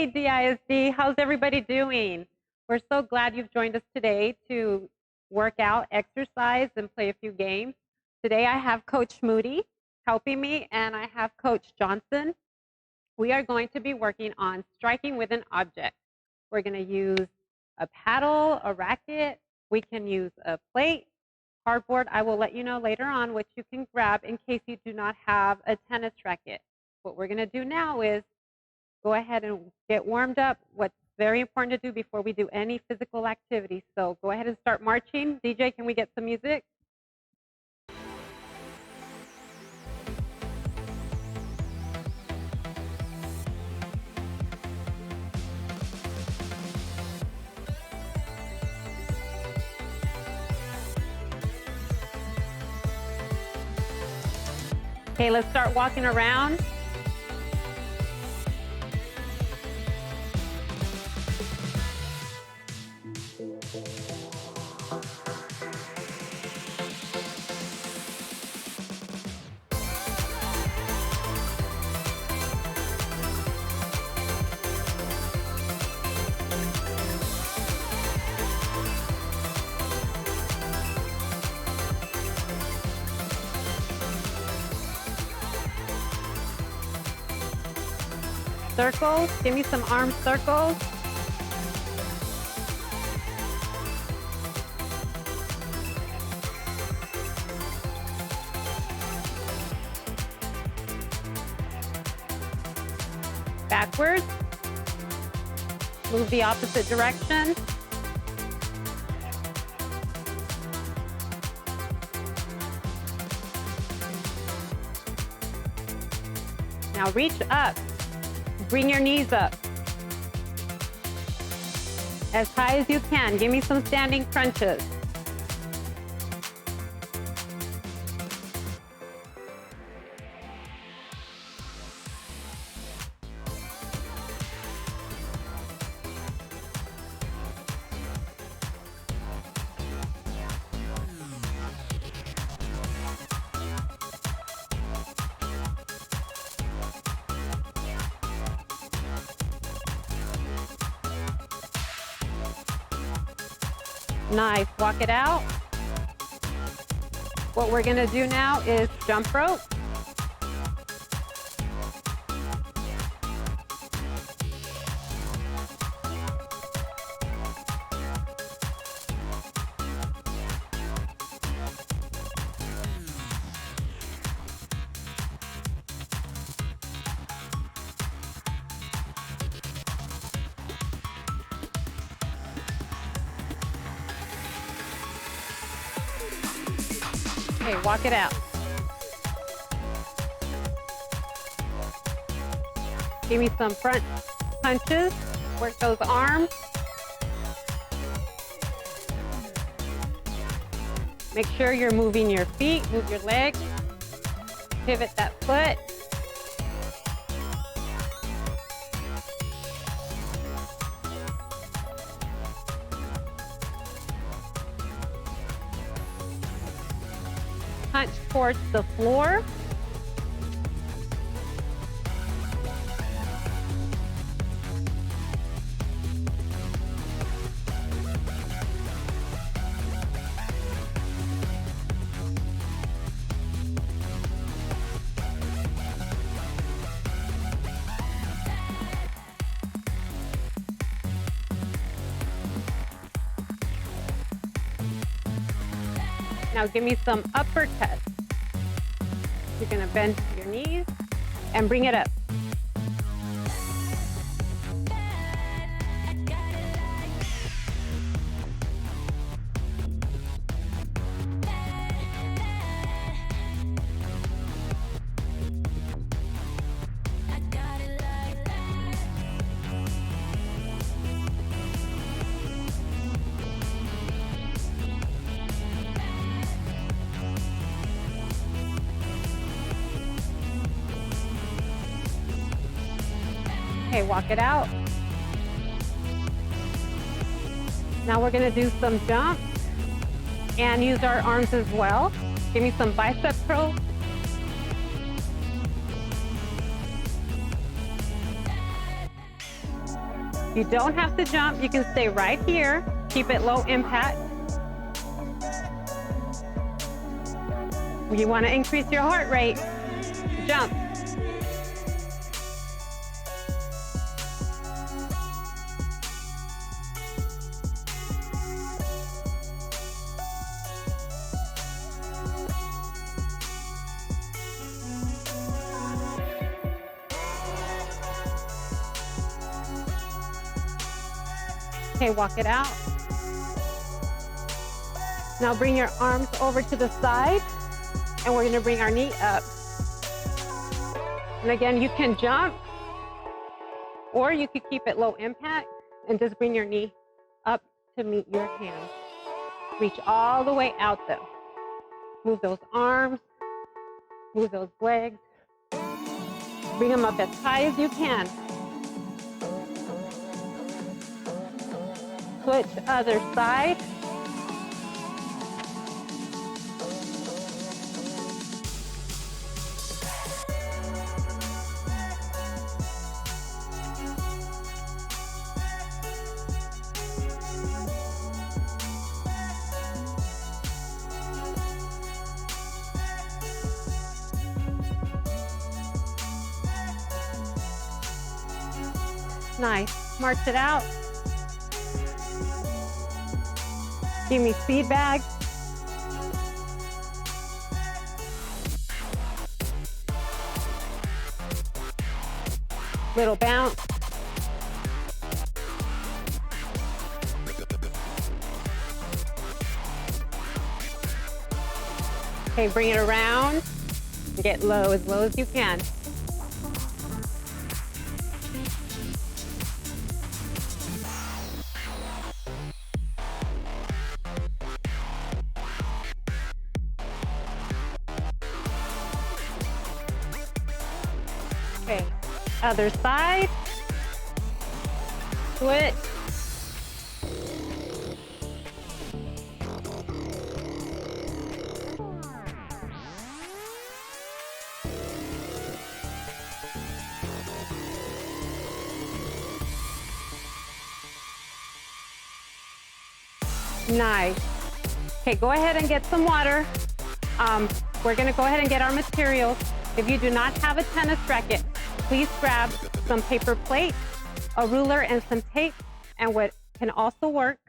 Hey, DISD, how's everybody doing? We're so glad you've joined us today to work out, exercise, and play a few games. Today I have Coach Moody helping me, and I have Coach Johnson. We are going to be working on striking with an object. We're going to use a paddle, a racket. We can use a plate, cardboard. I will let you know later on what you can grab in case you do not have a tennis racket. What we're going to do now is go ahead and get warmed up. What's very important to do before we do any physical activity. So go ahead and start marching. DJ, can we get some music? Okay, let's start walking around. Circles, give me some arm circles. Backwards. Move the opposite direction. Now reach up. Bring your knees up as high as you can. Give me some standing crunches. Nice, walk it out. What we're gonna do now is jump rope. Okay, walk it out. Give me some front punches. Work those arms. Make sure you're moving your feet, move your legs. Pivot that foot. Punch towards the floor. Now give me some uppercuts. You're gonna bend your knees and bring it up. Okay, walk it out. Now we're gonna do some jumps and use our arms as well. Give me some bicep curls. You don't have to jump. You can stay right here. Keep it low impact. You want to increase your heart rate. Jump. Okay, walk it out. Now bring your arms over to the side, and we're going to bring our knee up. And again, you can jump, or you could keep it low impact and just bring your knee up to meet your hands. Reach all the way out though. Move those arms, move those legs. Bring them up as high as you can. Switch other side. Nice. March it out. Give me feedback. Little bounce. Okay, bring it around. Get low as you can. Okay, other side. Switch. Nice. Okay, go ahead and get some water. We're gonna go ahead and get our materials. If you do not have a tennis racket, please grab some paper plate, a ruler, and some tape. And what can also work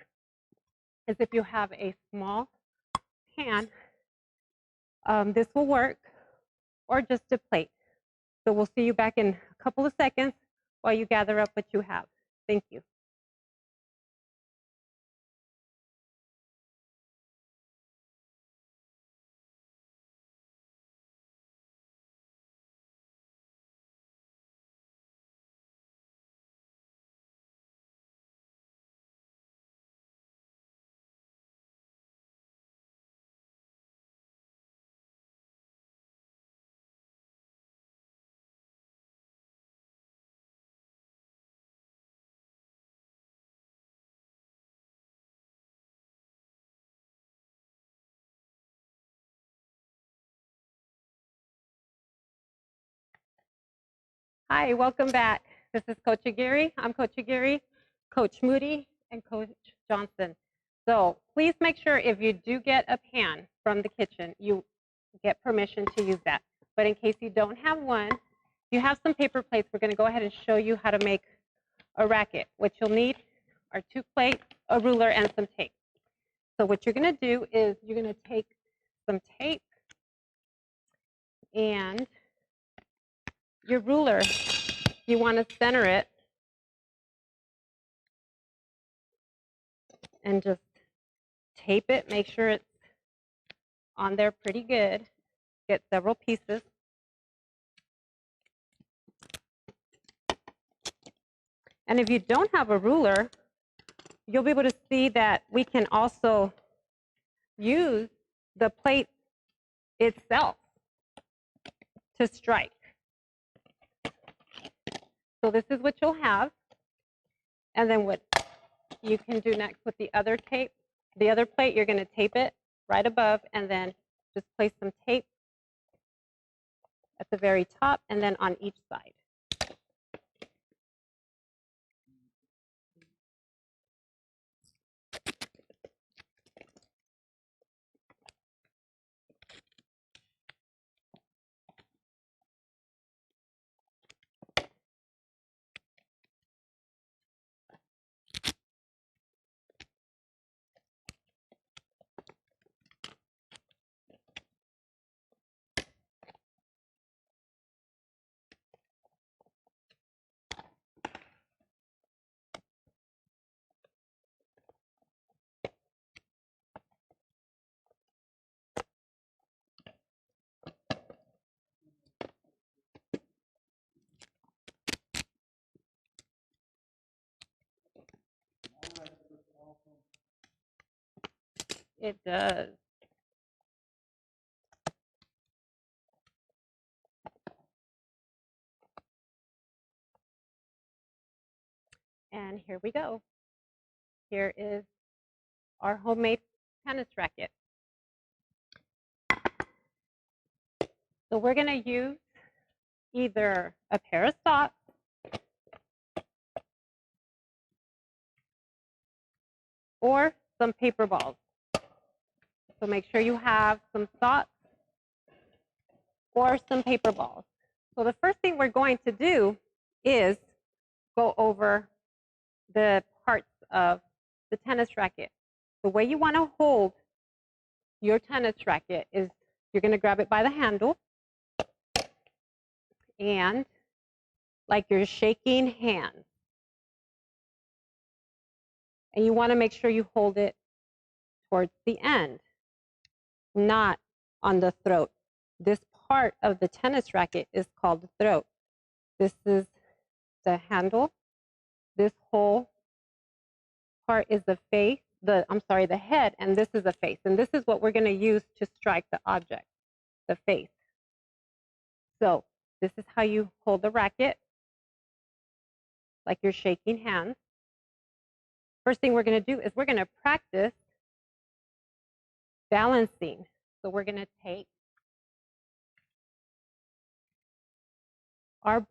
is if you have a small pan, this will work, or just a plate. So we'll see you back in a couple of seconds while you gather up what you have. Thank you. Hi, welcome back. This is Coach Aguirre. I'm Coach Aguirre, Coach Moody, and Coach Johnson. So please make sure if you do get a pan from the kitchen, you get permission to use that. But in case you don't have one, you have some paper plates. We're going to go ahead and show you how to make a racket. What you'll need are 2 plates, a ruler, and some tape. So what you're going to do is you're going to take some tape and your ruler, you want to center it and just tape it. Make sure it's on there pretty good. Get several pieces. And if you don't have a ruler, you'll be able to see that we can also use the plate itself to strike. So this is what you'll have. And then what you can do next with the other tape, the other plate, you're going to tape it right above and then just place some tape at the very top and then on each side. It does. And here we go. Here is our homemade tennis racket. So we're going to use either a pair of socks or some paper balls. So make sure you have some socks or some paper balls. So the first thing we're going to do is go over the parts of the tennis racket. The way you want to hold your tennis racket is you're going to grab it by the handle and like you're shaking hands. And you want to make sure you hold it towards the end, not on the throat. This part of the tennis racket is called the throat. This is the handle. This whole part is the face, the head, and this is the face. And this is what we're going to use to strike the object, the face. So this is how you hold the racket, like you're shaking hands. First thing we're going to do is we're going to practice balancing. So we're going to take our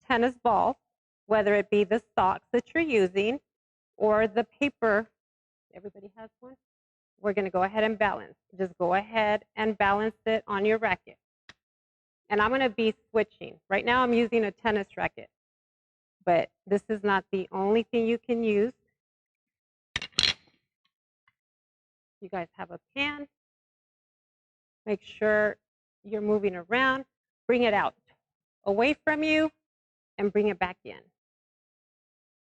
tennis ball, whether it be the socks that you're using or the paper. Everybody has one? We're going to go ahead and balance. Just go ahead and balance it on your racket. And I'm going to be switching. Right now I'm using a tennis racket, but this is not the only thing you can use. You guys have a pan. Make sure you're moving around. Bring it out away from you and bring it back in.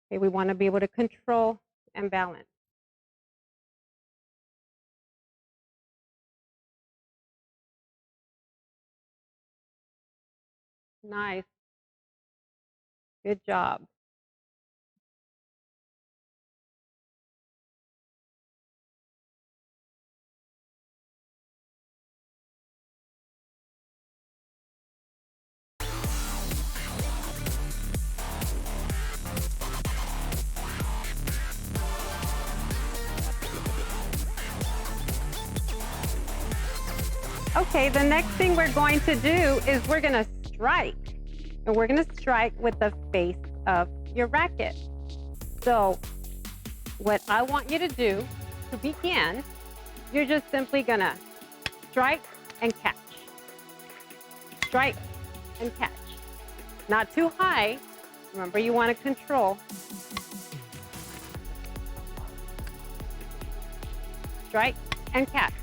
Okay, we want to be able to control and balance. Nice. Good job. Okay, the next thing we're going to do is we're going to strike. And we're going to strike with the face of your racket. So what I want you to do to begin, you're just simply going to strike and catch. Strike and catch. Not too high. Remember, you want to control. Strike and catch.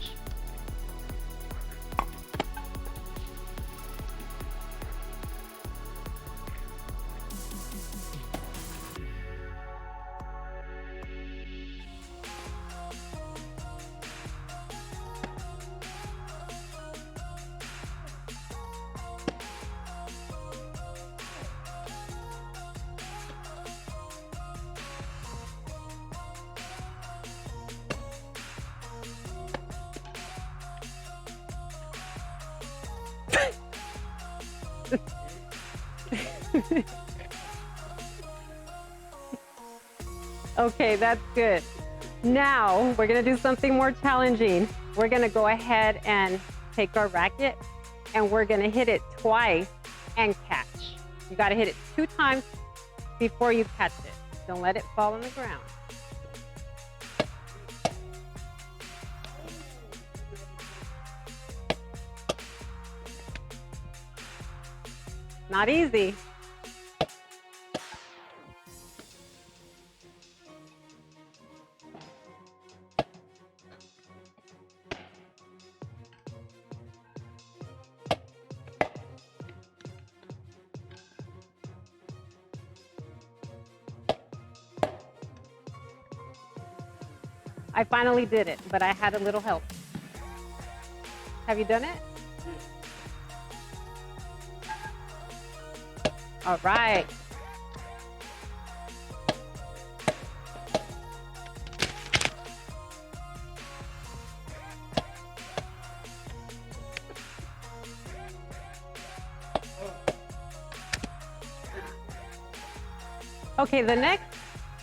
Okay, that's good. Now we're going to do something more challenging. We're going to go ahead and take our racket and we're going to hit it twice and catch. You got to hit it 2 times before you catch it. Don't let it fall on the ground. Not easy. I finally did it, but I had a little help. Have you done it? All right. Okay, the next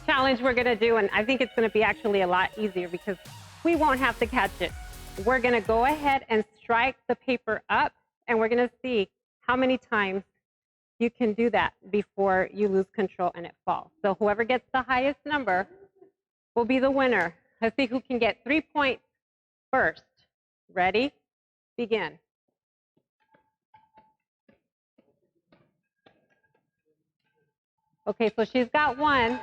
challenge we're gonna do, and I think it's gonna be actually a lot easier because we won't have to catch it. We're gonna go ahead and strike the paper up, and we're gonna see how many times you can do that before you lose control and it falls. So whoever gets the highest number will be the winner. Let's see who can get 3 points first. Ready? Begin. Okay, so she's got 1.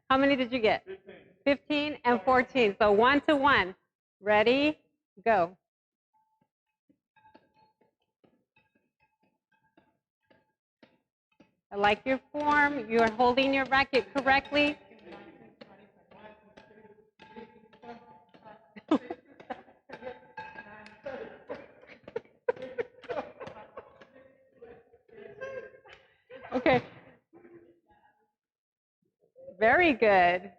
How many did you get? 15 and 14. So 1 to 1. Ready? Go. I like your form. You're holding your racket correctly. Okay. Very good.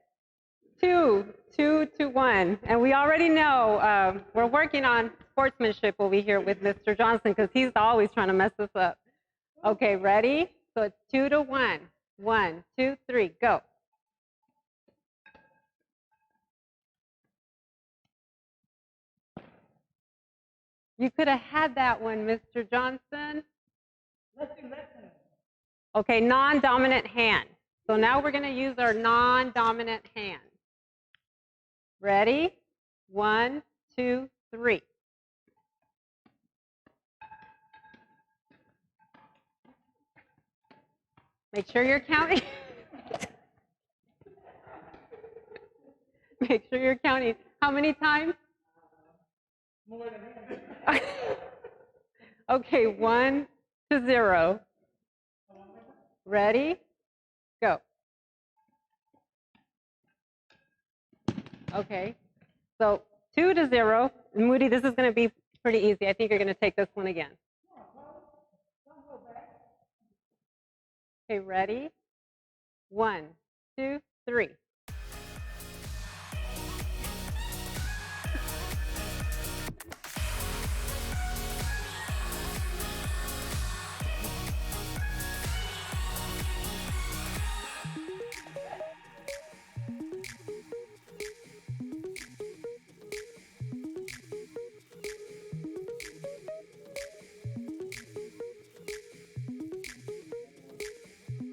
2 to 1. And we already know we're working on sportsmanship over here with Mr. Johnson because he's always trying to mess us up. Okay, ready? So it's 2 to 1. 1, 2, 3, go. You could have had that one, Mr. Johnson. Okay, non-dominant hand. So now we're going to use our non-dominant hand. Ready? 1, 2, 3. Make sure you're counting. Make sure you're counting. How many times? More than Okay, 1 to 0. Ready? Go. Okay. So 2 to 0. Moody, this is going to be pretty easy. I think you're going to take this one again. Okay, ready? 1, 2, 3.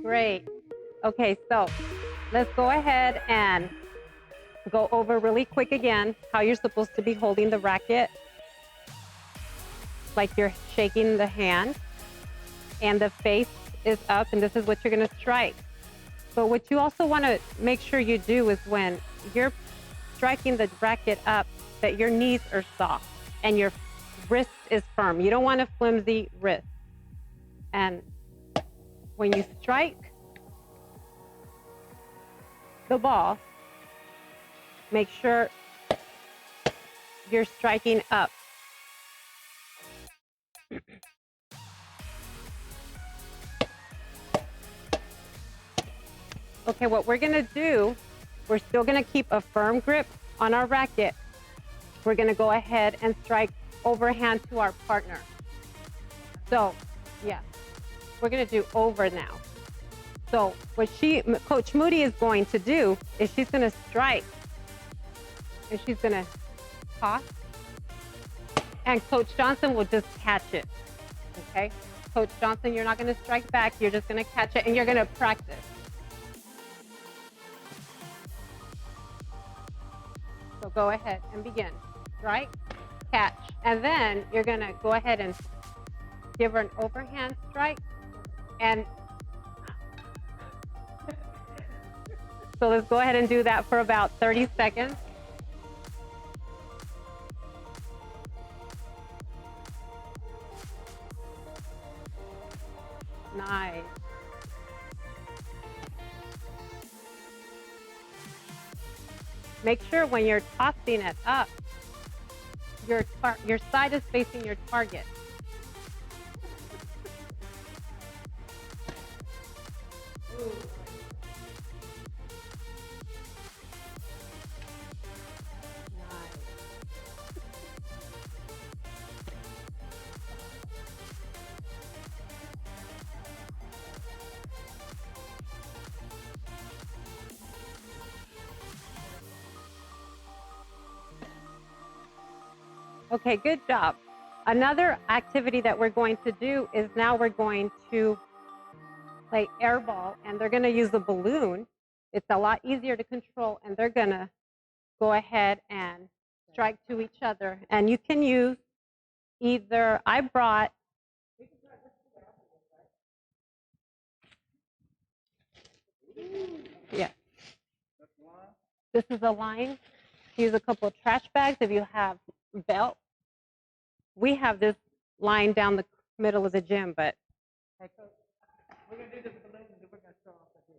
Great. Okay, so let's go ahead and go over really quick again how you're supposed to be holding the racket. Like you're shaking the hand and the face is up, and this is what you're going to strike. But what you also want to make sure you do is when you're striking the racket up, that your knees are soft and your wrist is firm. You don't want a flimsy wrist. And when you strike the ball, make sure you're striking up. Okay, what we're gonna do, we're still gonna keep a firm grip on our racket. We're gonna go ahead and strike overhand to our partner. So, yeah, we're gonna do over now. So what Coach Moody is going to do is she's gonna strike, and she's gonna toss, and Coach Johnson will just catch it, okay? Coach Johnson, you're not gonna strike back, you're just gonna catch it, and you're gonna practice. So go ahead and begin. Strike, catch, and then you're gonna go ahead and give her an overhand strike, and so let's go ahead and do that for about 30 seconds. Nice. Make sure when you're tossing it up, your side is facing your target. Okay, good job. Another activity that we're going to do is now we're going to play airball, and they're going to use a balloon. It's a lot easier to control, and they're going to go ahead and strike to each other. And you can use either, I brought, yeah, this is a line. Use a couple of trash bags if you have belt. We have this line down the middle of the gym, but Hey, Coach, we're going to do this balloon and we're going to show off the here.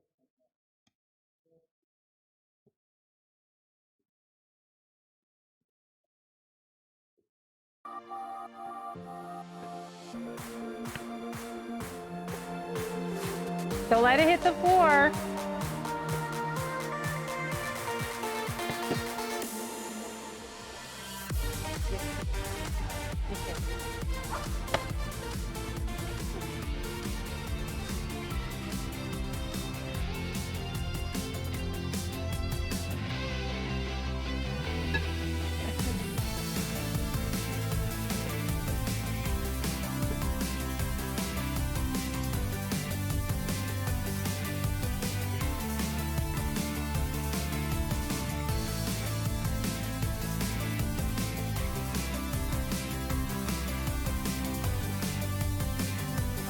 don't let it hit the floor.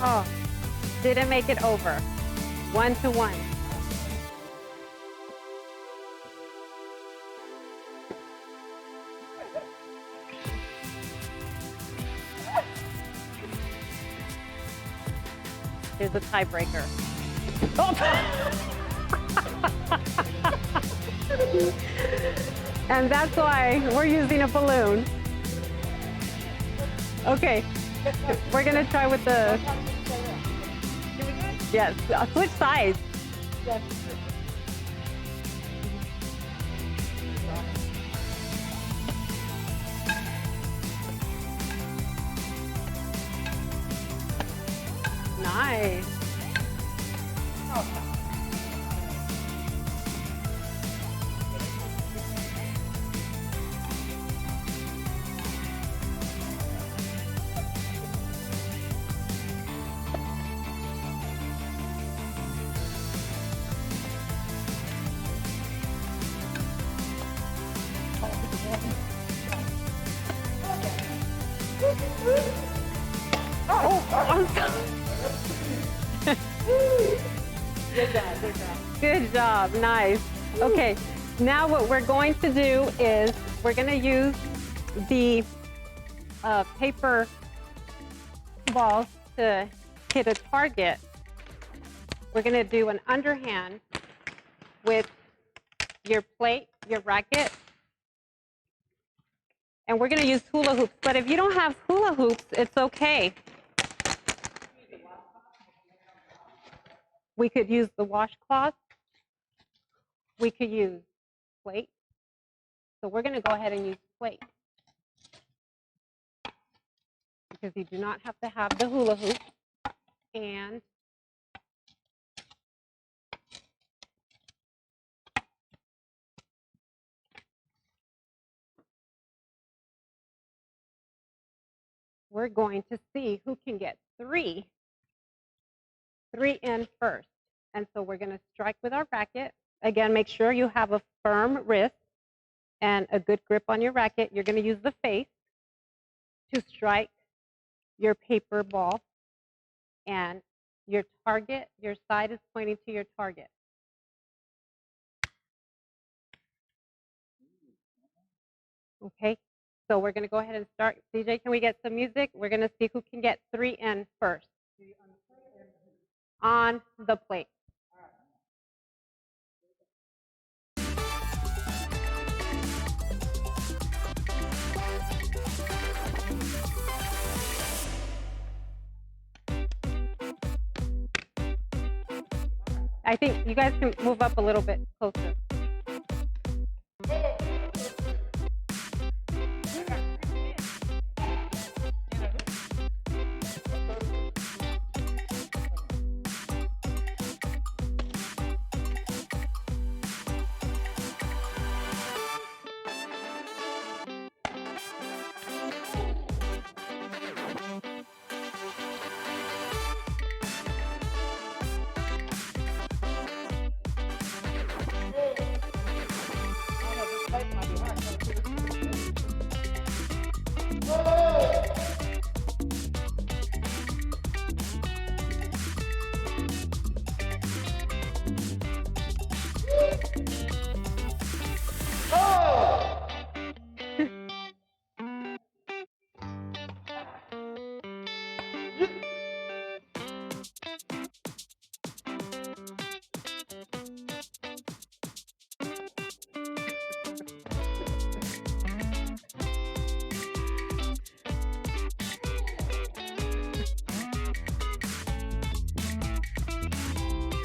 Oh, didn't make it over. 1-1. Here's a tiebreaker. Oh. And that's why we're using a balloon. Okay, we're gonna try with the, yes, switch sides. Yes. Nice. Oh, I'm sorry. Good job, good job. Good job, nice. Okay, now what we're going to do is we're going to use the paper balls to hit a target. We're going to do an underhand with your plate, your racket, and we're going to use hula hoops. But if you don't have hula hoops, it's okay. We could use the washcloth. We could use plate. So we're going to go ahead and use plate because you do not have to have the hula hoop. And we're going to see who can get three in first. And so we're going to strike with our racket. Again, make sure you have a firm wrist and a good grip on your racket. You're going to use the face to strike your paper ball. And your target, your side is pointing to your target. Okay, so we're going to go ahead and start. DJ, can we get some music? We're going to see who can get three in first. On the plate. I think you guys can move up a little bit closer.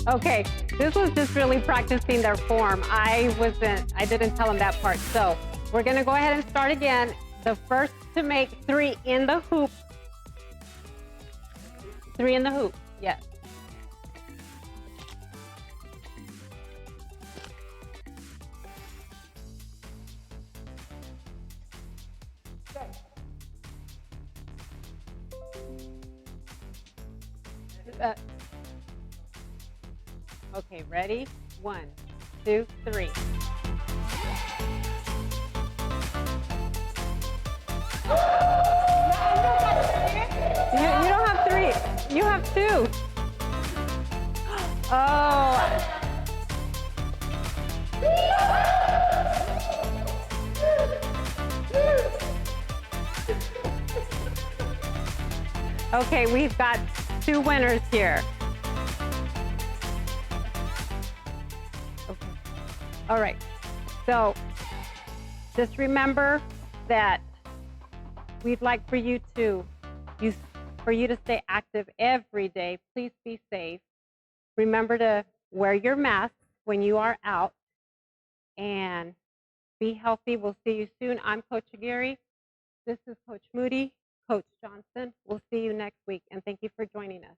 Okay, this was just really practicing their form. I didn't tell them that part. So we're gonna go ahead and start again. The first to make 3 in the hoop. 3 in the hoop, yes. Uh, okay, ready? 1, 2, 3. You don't have 3. You have 2. Oh. Okay, we've got 2 winners here. Okay. All right. So just remember that we'd like for you to stay active every day. Please be safe. Remember to wear your mask when you are out and be healthy. We'll see you soon. I'm Coach Aguirre. This is Coach Moody, Coach Johnson. We'll see you next week, and thank you for joining us.